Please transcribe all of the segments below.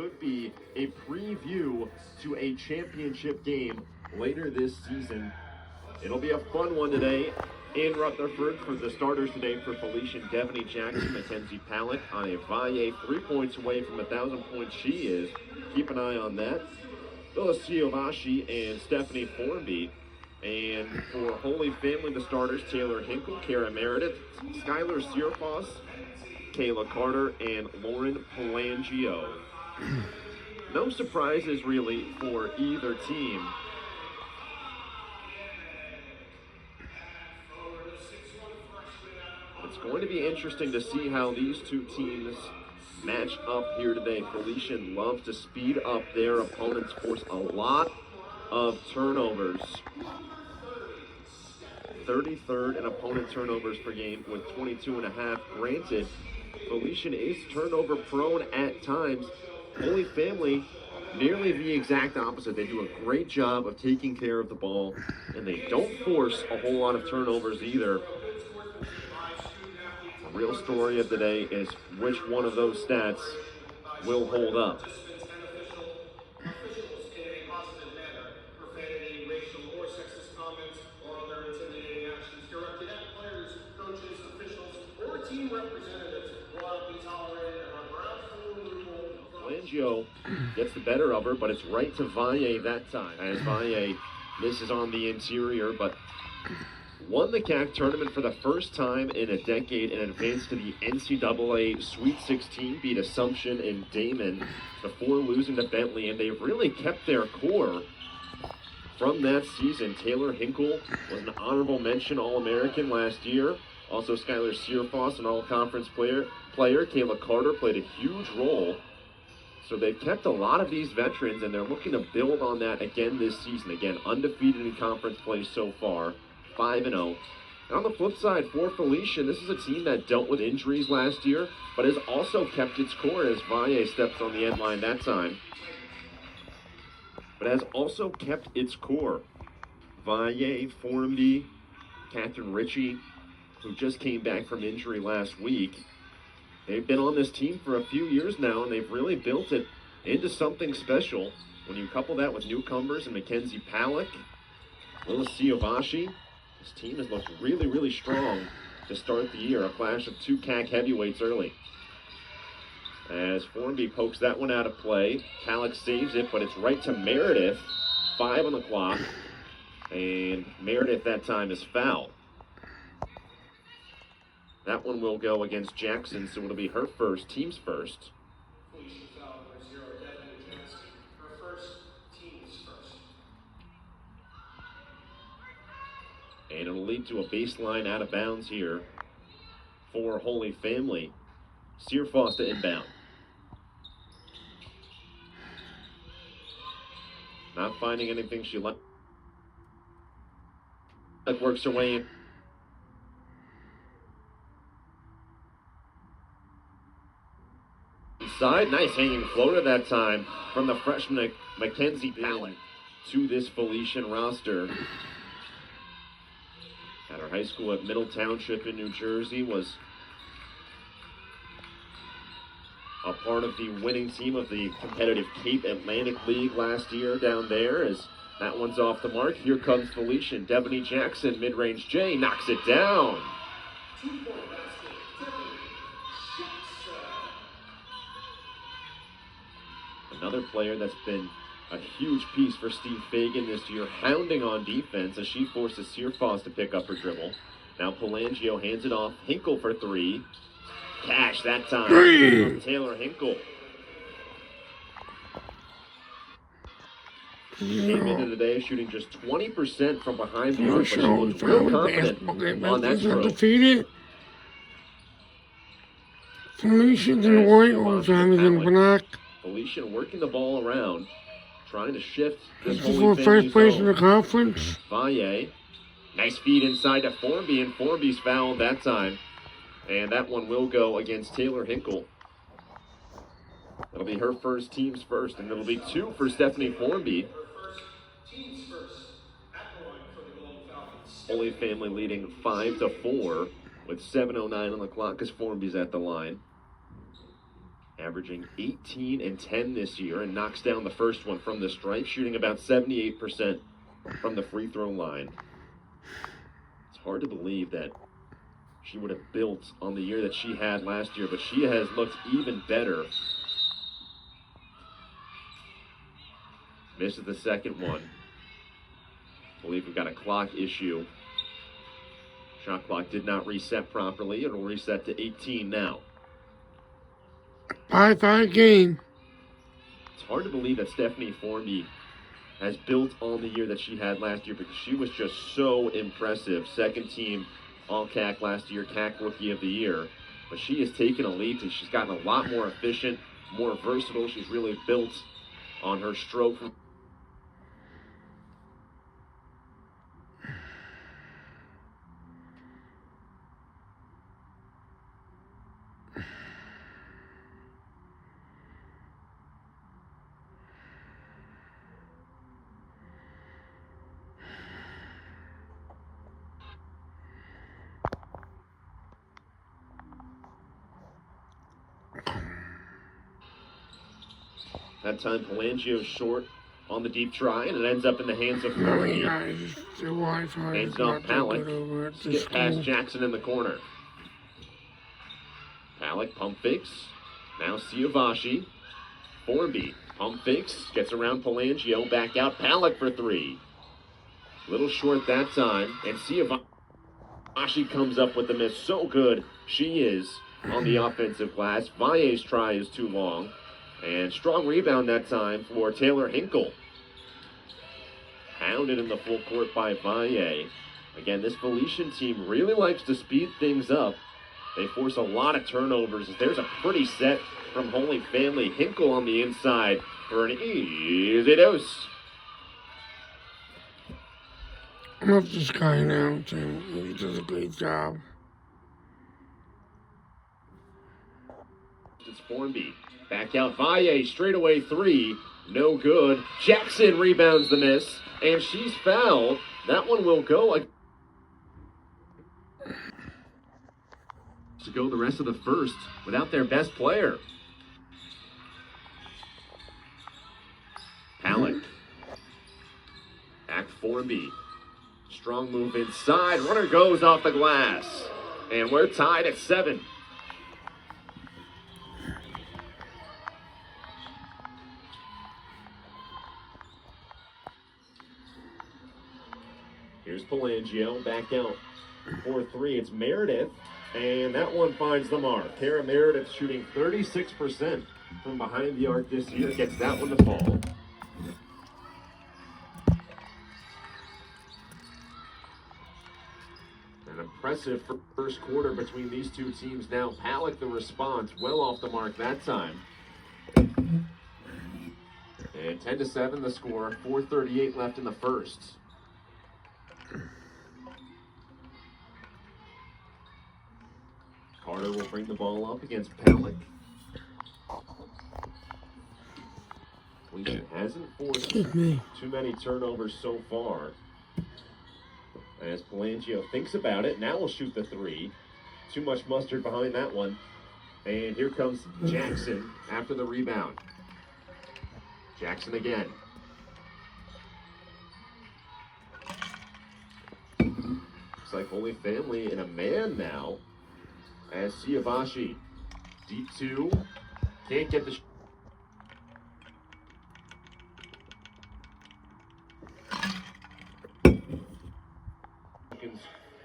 could be a preview to a championship game later this season. It'll be a fun one today in Rutherford for the starters today for Felician, Devaney Jackson, Mackenzie Palak on a Valle, 3 points away from 1,000 points she is. Keep an eye on that. Felician and Stephanie Formby. And for Holy Family, the starters, Taylor Hinkle, Kara Meredith, Skylar Searfoss, Kayla Carter, and Lauren Pelangio. No surprises really for either team. It's going to be interesting to see how these two teams match up here today. Felician loves to speed up their opponents, force a lot of turnovers. 33rd in opponent turnovers per game with 22.5. Granted, Felician is turnover prone at times. Holy Family, nearly the exact opposite. They do a great job of taking care of the ball, and they don't force a whole lot of turnovers either. The real story of the day is which one of those stats will hold up. Pelangio gets the better of her, but it's right to Valle that time, as Valle misses on the interior, but won the CAC tournament for the first time in a decade and advanced to the NCAA Sweet 16, beat Assumption and Damon before losing to Bentley, and they've really kept their core from that season. Taylor Hinkle was an honorable mention All-American last year. Also, Skylar Searfoss, an All-Conference player. Kayla Carter played a huge role. So they've kept a lot of these veterans, and they're looking to build on that again this season. Again, undefeated in conference play so far, 5-0. And on the flip side, for Felician, this is a team that dealt with injuries last year, but has also kept its core as Valle steps on the end line that time. But has also kept its core. Valle, Formby, Catherine Ritchie, who just came back from injury last week. They've been on this team for a few years now, and they've really built it into something special. When you couple that with newcomers and Mackenzie Palak, Lila Siovashi, this team has looked really, really strong to start the year. A clash of two CAC heavyweights early. As Formby pokes that one out of play, Palak saves it, but it's right to Meredith. 5 on the clock, and Meredith that time is fouled. That one will go against Jackson, so it'll be her first, team's first. And it'll lead to a baseline out of bounds here for Holy Family. Searfoss to inbound. Not finding anything she likes. Works her way in. Inside, nice hanging floater that time from the freshman Mackenzie Palak to this Felician roster. At her high school at Middle Township in New Jersey, was a part of the winning team of the competitive Cape Atlantic League last year down there. As that one's off the mark, here comes Felician. Devaney Jackson, mid-range J, knocks it down. Another player that's been a huge piece for Steve Fagan this year, hounding on defense as she forces Searfoss to pick up her dribble. Now Pelangio hands it off. Hinkle for 3. Cash that time from Taylor Hinkle. She came into the day shooting just 20% from behind the arc, but she looked real confident on that stroke. Defeated. Felician's in white, overtime is in black. Felician working the ball around, trying to shift this This is Holy for Family first place in zone. the conference. Valle, nice feed inside to Formby, and Formby's fouled that time. And that one will go against Taylor Hinkle. It'll be her first, team's first, and it'll be 2 for Stephanie Formby. Holy Family leading 5-4 with 7:09 on the clock as Formby's at the line. averaging 18 and 10 this year, and knocks down the first one from the stripe, shooting about 78% from the free throw line. It's hard to believe that she would have built on the year that she had last year, but she has looked even better. Misses the second one. I believe we've got a clock issue. Shot clock did not reset properly. It'll reset to 18 now. 5-5 game. It's hard to believe that Stephanie Formby has built on the year that she had last year, because she was just so impressive. Second team All-CAC last year, CAC Rookie of the Year. But she has taken a leap, and she's gotten a lot more efficient, more versatile. She's really built on her stroke. That time, Pelangio's short on the deep try, and it ends up in the hands of Formby. Hands off Palick. Skip past Jackson in the corner. Palick pump fakes. Now Siavashi. Formby pump fakes. Gets around Pelangio. Back out. Palick for three. Little short that time. And Siavashi comes up with the miss. So good she is on the offensive glass. Valle's try is too long. And strong rebound that time for Taylor Hinkle. Pounded in the full court by Valle. Again, this Felician team really likes to speed things up. They force a lot of turnovers. There's a pretty set from Holy Family. Hinkle on the inside for an easy dose. I love this guy now, too. He does a great job. It's Formby. Back out Valle, straightaway three, no good. Jackson rebounds the miss, and she's fouled. That one will go. To go the rest of the first without their best player. Palick. Back Formby. Strong move inside. Runner goes off the glass. And we're tied at 7. Here's Pelangio, back out for three. It's Meredith, and that one finds the mark. Kara Meredith shooting 36% from behind the arc this year. Gets that one to fall. An impressive first quarter between these two teams now. Palick the response, well off the mark that time. And 10-7 the score, 4:38 left in the first. Carter will bring the ball up against Palick. Felician hasn't forced too many turnovers so far. As Pelangio thinks about it, now we'll shoot the three. Too much mustard behind that one. And here comes Jackson after the rebound. Jackson again. Looks like Holy Family in a man now. As Siavashi, deep two, can't get the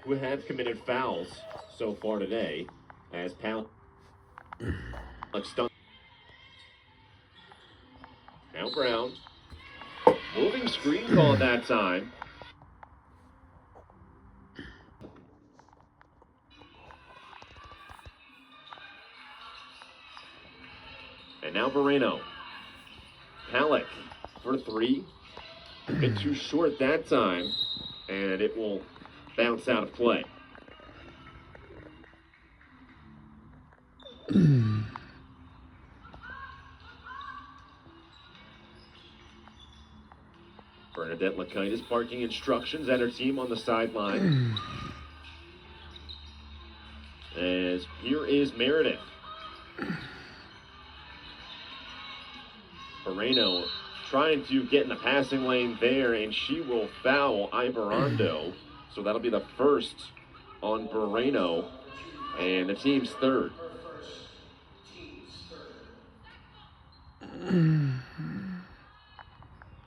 who have committed fouls so far today, as Palick stunned. Now Brown, moving screen call that time. And now Moreno. Palick for three. A bit too short that time. And it will bounce out of play. Bernadette Lakaitis barking instructions at her team on the sideline. As here is Meredith. Moreno trying to get in the passing lane there, and she will foul Ibarando. So that'll be the first on Moreno, and the team's third.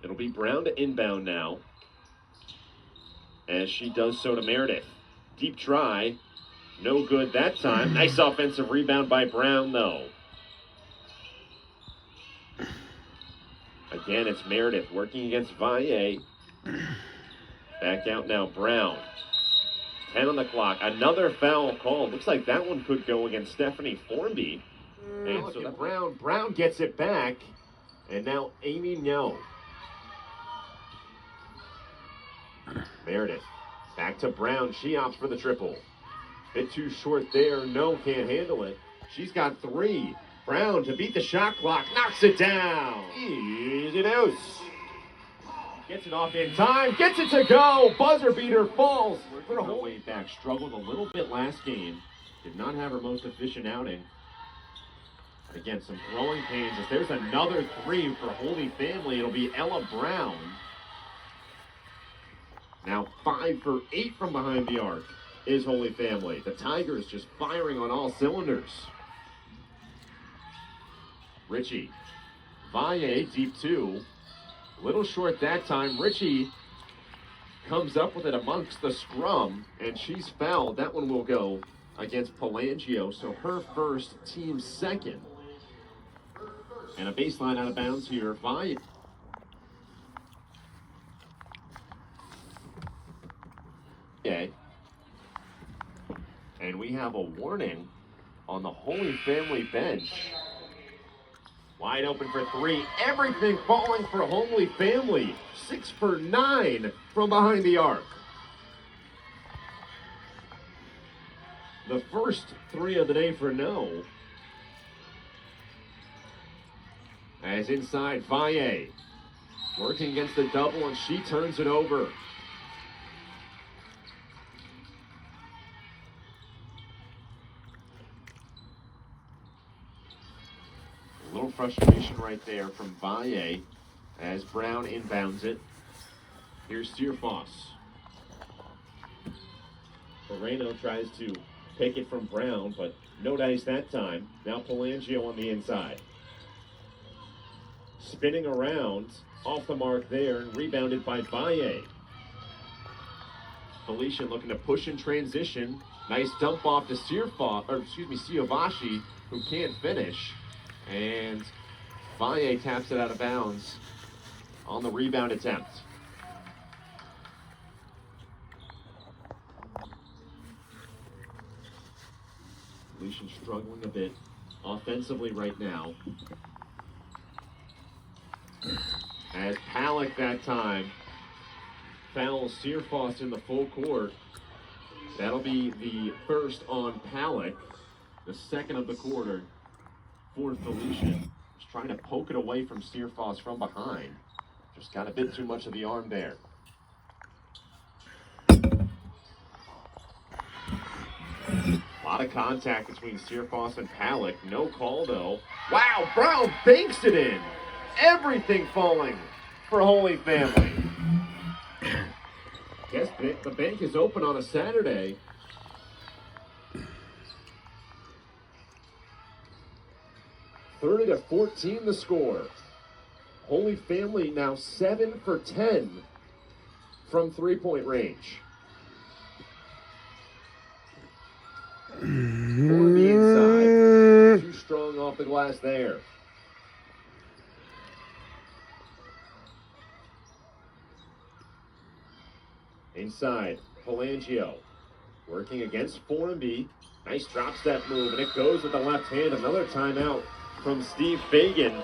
It'll be Brown to inbound now, as she does so to Meredith. Deep try, no good that time. Nice offensive rebound by Brown, though. Again, it's Meredith working against Valle. Back out now, Brown. 10 on the clock. Another foul call. Looks like that one could go against Stephanie Formby. And so that Brown gets it back. And now Amy No. Meredith. Back to Brown. She opts for the triple. Bit too short there. No, can't handle it. She's got 3. Brown to beat the shot clock. Knocks it down. Easy deuce. Gets it off in time. Gets it to go. Buzzer beater falls. For a whole way back. Struggled a little bit last game. Did not have her most efficient outing. Again, some growing pains. If there's another 3 for Holy Family, it'll be Ella Brown. Now 5 for 8 from behind the arc is Holy Family. The Tigers just firing on all cylinders. Ritchie. Valle, deep 2. Little short that time. Ritchie comes up with it amongst the scrum, and she's fouled. That one will go against Palangio, so her first, team second. And a baseline out of bounds here. Valle. Okay. And we have a warning on the Holy Family bench. Wide open for 3. Everything falling for Holy Family. 6 for 9 from behind the arc. The first 3 of the day for No. As inside, Valle working against the double, and she turns it over. A little frustration right there from Valle as Brown inbounds it. Here's Searfoss. Moreno tries to take it from Brown, but no dice that time. Now Palangio on the inside. Spinning around, off the mark there, and rebounded by Valle. Felician looking to push in transition. Nice dump off to Siovashi, who can't finish. And Valle taps it out of bounds on the rebound attempt. Felician struggling a bit offensively right now. As Palak that time fouls Searfoss in the full court. That'll be the first on Palak, the second of the quarter for Felician. Just trying to poke it away from Searfoss from behind. Just got a bit too much of the arm there. A lot of contact between Searfoss and Palak. No call though. Wow, Brown banks it in. Everything falling for Holy Family. Guess the bank is open on a Saturday. (30 to 14 the score. Holy Family now 7 for 10 from 3-point range. Formby inside. Too strong off the glass there. Inside, Palangio working against Formby. Nice drop step move, and it goes with the left hand. Another timeout from Steve Fagan.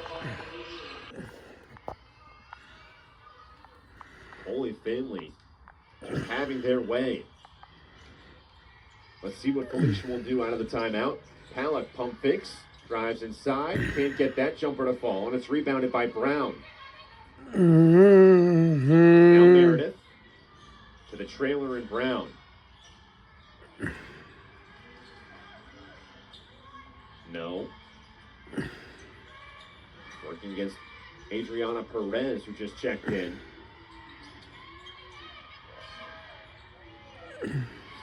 Holy Family just having their way. Let's see what Felician will do out of the timeout. Palak pump fakes, drives inside, can't get that jumper to fall, and it's rebounded by Brown. Now Meredith to the trailer in Brown. No. Working against Adriana Perez, who just checked in.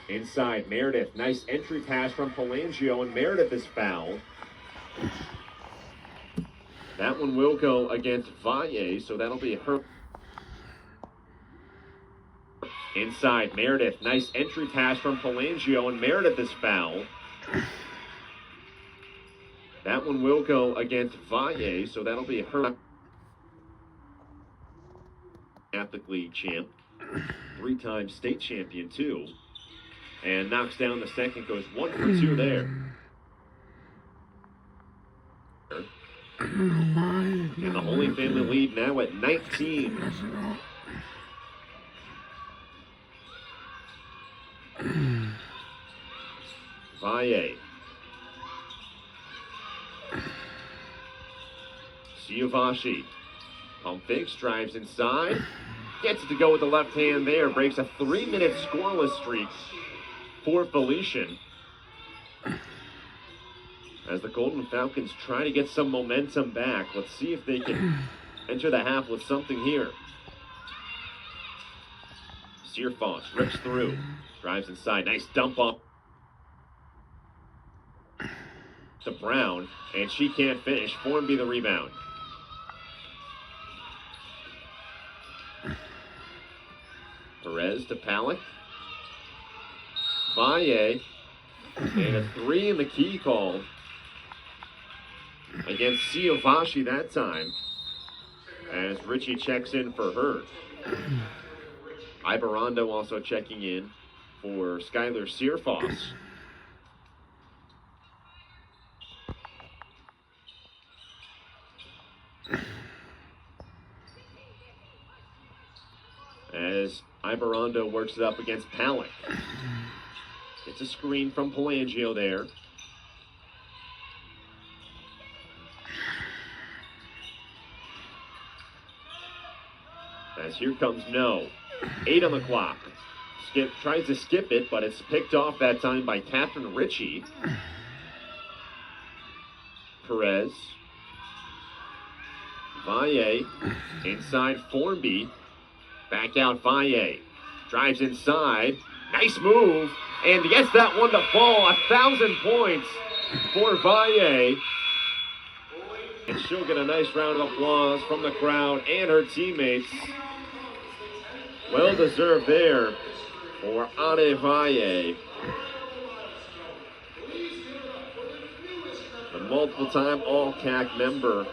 Inside, Meredith. Nice entry pass from Pelangio, and Meredith is fouled. That one will go against Valle, so that'll be her. Inside, Meredith. Nice entry pass from Pelangio, and Meredith is fouled. That one will go against Valle, so that'll be her. Catholic League champ, 3-time state champion too, and knocks down the second, goes 1 for 2 there. And the Holy Family lead now at 19. Valle. Siovashi. Pump fakes, drives inside. Gets it to go with the left hand there. Breaks a 3-minute scoreless streak for Felician. As the Golden Falcons try to get some momentum back. Let's see if they can enter the half with something here. Searfoss rips through. Drives inside. Nice dump off to Brown. And she can't finish. Formby the rebound. Perez to Palick. Valle. And a 3 in the key called against Siovashi that time, as Richie checks in for her. Ibarrondo also checking in for Skylar Searfoss. As Ibarrondo works it up against Palick. Gets a screen from Pelangio there. As here comes No. 8 on the clock. Skip tries to skip it, but it's picked off that time by Catherine Ritchie. Perez. Valle. Inside Formby. Back out Valle. Drives inside. Nice move. And gets that one to fall. 1,000 points for Valle. And she'll get a nice round of applause from the crowd and her teammates. Well deserved there for Ane Valle. The multiple-time All-CAC member